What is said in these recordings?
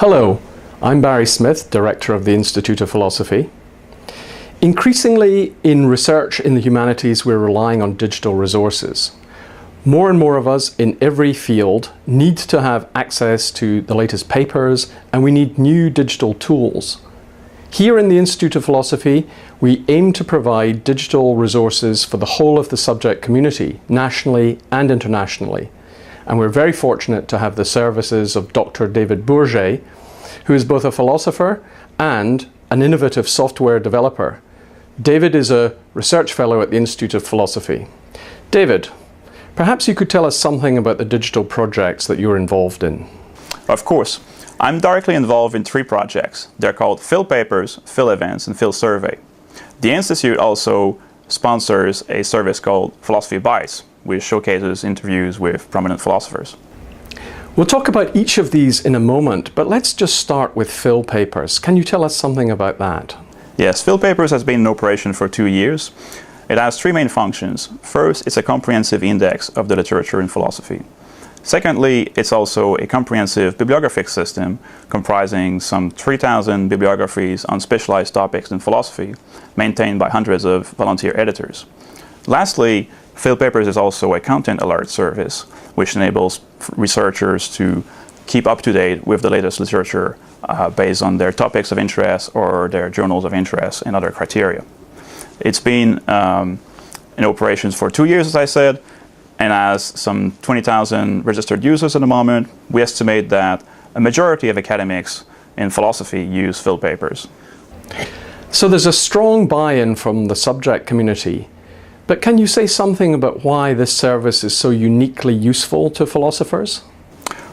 Hello, I'm Barry Smith, Director of the Institute of Philosophy. Increasingly, in research in the humanities, we're relying on digital resources. More and more of us in every field need to have access to the latest papers, and we need new digital tools. Here in the Institute of Philosophy, we aim to provide digital resources for the whole of the subject community, nationally and internationally. And we're very fortunate to have the services of Dr. David Bourget, who is both a philosopher and an innovative software developer. David is a research fellow at the Institute of Philosophy. David, perhaps you could tell us something about the digital projects that you're involved in. Of course. I'm directly involved in 3 projects. They're called PhilPapers, PhilEvents, and PhilSurvey. The Institute also sponsors a service called Philosophy Bites, which showcases interviews with prominent philosophers. We'll talk about each of these in a moment, but let's just start with PhilPapers. Can you tell us something about that? Yes, PhilPapers has been in operation for 2 years. It has 3 main functions. First, it's a comprehensive index of the literature in philosophy. Secondly, it's also a comprehensive bibliographic system comprising some 3,000 bibliographies on specialized topics in philosophy, maintained by hundreds of volunteer editors. Lastly, PhilPapers is also a content alert service, which enables researchers to keep up to date with the latest literature based on their topics of interest or their journals of interest and other criteria. It's been in operations for 2 years, as I said, and has some 20,000 registered users at the moment. We estimate that a majority of academics in philosophy use PhilPapers. So there's a strong buy-in from the subject community. But can you say something about why this service is so uniquely useful to philosophers?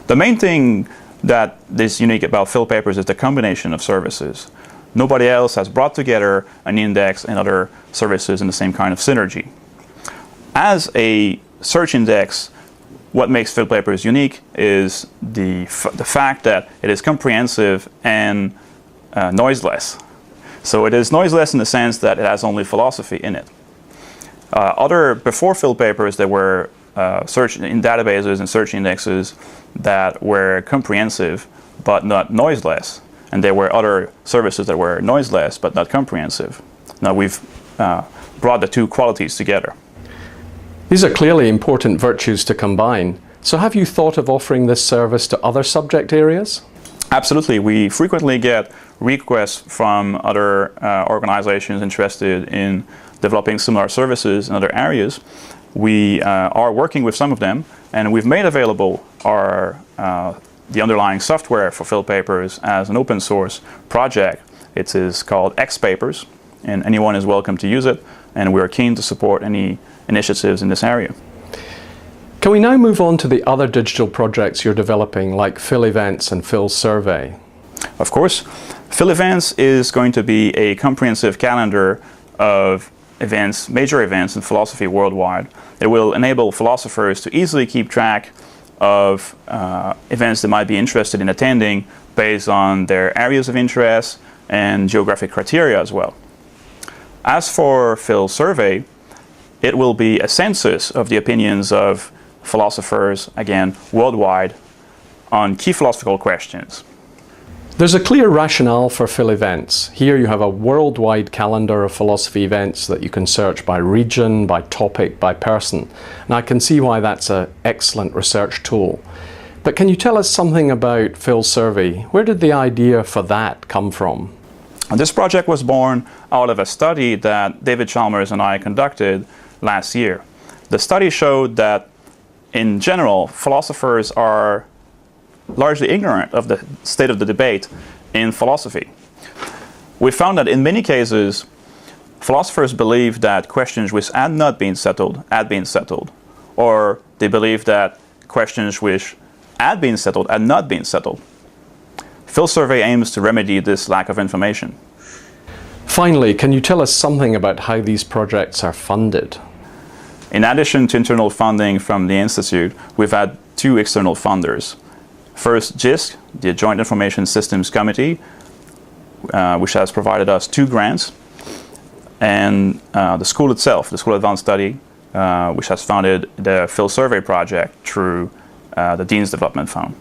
The main thing that is unique about PhilPapers is the combination of services. Nobody else has brought together an index and other services in the same kind of synergy. As a search index, what makes PhilPapers unique is the fact that it is comprehensive and noiseless. So it is noiseless in the sense that it has only philosophy in it. Before PhilPapers, there were search in databases and search indexes that were comprehensive but not noiseless, and there were other services that were noiseless but not comprehensive. Now we've brought the 2 qualities together. These are clearly important virtues to combine. So have you thought of offering this service to other subject areas? Absolutely. We frequently get requests from other organizations interested in developing similar services in other areas. We are working with some of them, and we've made available the underlying software for PhilPapers as an open source project. It is called XPapers, and anyone is welcome to use it, and we're keen to support any initiatives in this area. Can we now move on to the other digital projects you're developing, like PhilEvents and PhilSurvey? Of course. PhilEvents is going to be a comprehensive calendar of events, major events in philosophy worldwide. It will enable philosophers to easily keep track of events they might be interested in attending based on their areas of interest and geographic criteria as well. As for PhilSurvey, it will be a census of the opinions of philosophers, again, worldwide, on key philosophical questions. There's a clear rationale for PhilEvents. Here you have a worldwide calendar of philosophy events that you can search by region, by topic, by person. And I can see why that's an excellent research tool. But can you tell us something about PhilSurvey? Where did the idea for that come from? This project was born out of a study that David Chalmers and I conducted last year. The study showed that, in general, philosophers are largely ignorant of the state of the debate in philosophy. We found that in many cases, philosophers believe that questions which had not been settled had been settled, or they believe that questions which had been settled had not been settled. PhilSurvey aims to remedy this lack of information. Finally, can you tell us something about how these projects are funded? In addition to internal funding from the Institute, we've had 2 external funders. First, JISC, the Joint Information Systems Committee, which has provided us 2 grants, and the school itself, the School of Advanced Study, which has funded the PhilSurvey project through the Dean's Development Fund.